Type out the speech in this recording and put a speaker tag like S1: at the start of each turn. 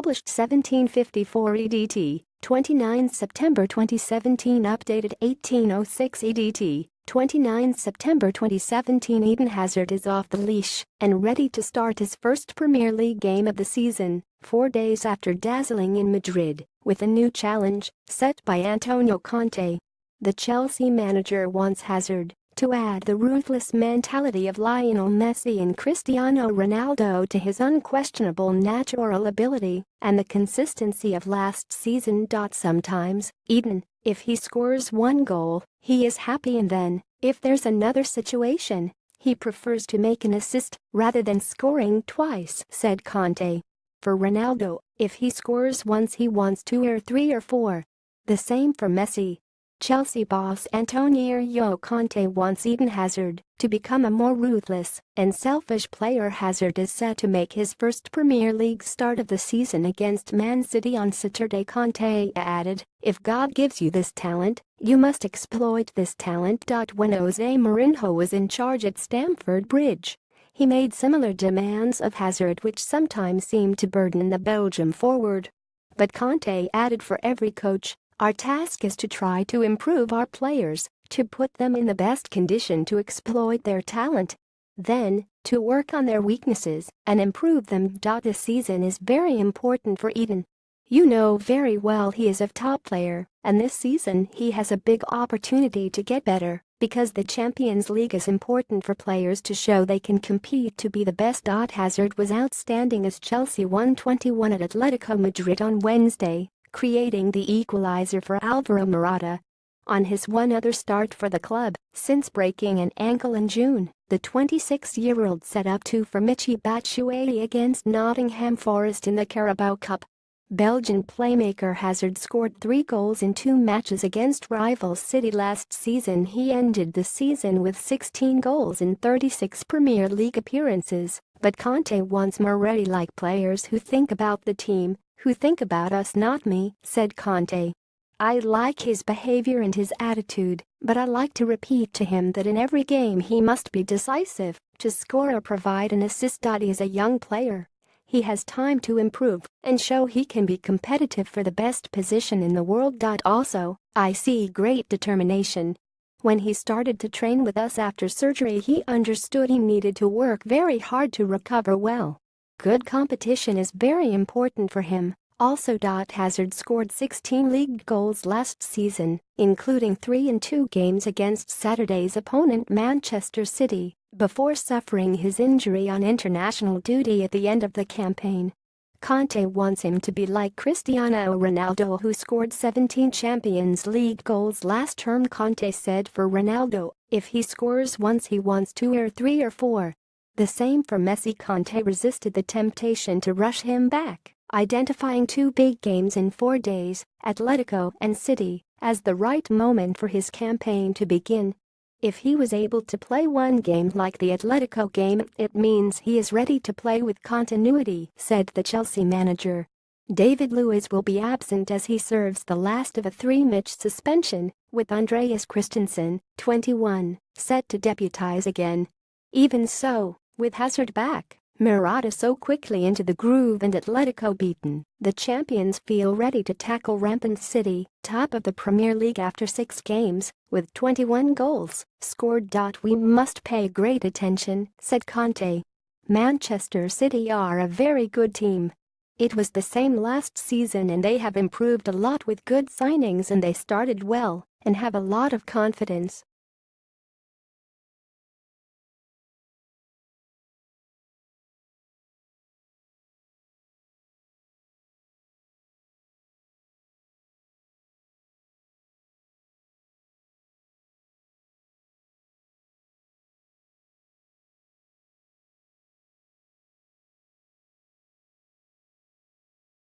S1: published 1754 EDT, 29 September 2017 updated 1806 EDT, 29 September 2017 Eden Hazard is off the leash and ready to start his first Premier League game of the season, 4 days after dazzling in Madrid, with a new challenge set by Antonio Conte. The Chelsea manager wants Hazard to add the ruthless mentality of Lionel Messi and Cristiano Ronaldo to his unquestionable natural ability and the consistency of last season. Sometimes, Eden, if he scores one goal, he is happy, and then, if there's another situation, he prefers to make an assist rather than scoring twice, said Conte. For Ronaldo, if he scores once he wants 2 or 3 or 4. The same for Messi. Chelsea boss Antonio Conte wants Eden Hazard to become a more ruthless and selfish player. Hazard is set to make his first Premier League start of the season against Man City on Saturday. Conte added, "If God gives you this talent, you must exploit this talent." When Jose Mourinho was in charge at Stamford Bridge, he made similar demands of Hazard, which sometimes seemed to burden the Belgian forward. But Conte added, "For every coach, our task is to try to improve our players, to put them in the best condition to exploit their talent. Then, to work on their weaknesses and improve them." This season is very important for Eden. You know very well he is a top player, and this season he has a big opportunity to get better, because the Champions League is important for players to show they can compete to be the best. Hazard was outstanding as Chelsea won 21 at Atletico Madrid on Wednesday, creating the equalizer for Alvaro Morata. On his one other start for the club since breaking an ankle in June, the 26-year-old set up 2 for Michy Batshuayi against Nottingham Forest in the Carabao Cup. Belgian playmaker Hazard scored 3 goals in 2 matches against rival City last season. He ended the season with 16 goals in 36 Premier League appearances, but Conte wants more ready-like players who think about the team, who think about us, not me, said Conte. "I like his behavior and his attitude, but I like to repeat to him that in every game he must be decisive, to score or provide an assist." He is a young player. He has time to improve and show he can be competitive for the best position in the world. Also, I see great determination. When he started to train with us after surgery, he understood he needed to work very hard to recover well. Good competition is very important for him. Also, Hazard scored 16 league goals last season, including 3 in 2 games against Saturday's opponent Manchester City, before suffering his injury on international duty at the end of the campaign. Conte wants him to be like Cristiano Ronaldo, who scored 17 Champions League goals last term. Conte said for Ronaldo, if he scores once he wants 2 or 3 or 4. The same for Messi. Conte resisted the temptation to rush him back, identifying 2 big games in 4 days, Atletico and City, as the right moment for his campaign to begin. If he was able to play one game like the Atletico game, it means he is ready to play with continuity, said the Chelsea manager. David Luiz will be absent as he serves the last of a 3-match suspension, with Andreas Christensen, 21, set to deputize again. Even so, with Hazard back, Morata so quickly into the groove and Atletico beaten, the champions feel ready to tackle rampant City, top of the Premier League after 6 games, with 21 goals scored. We must pay great attention, said Conte. Manchester City are a very good team. It was the same last season and they have improved a lot with good signings, and they started well and have a lot of confidence.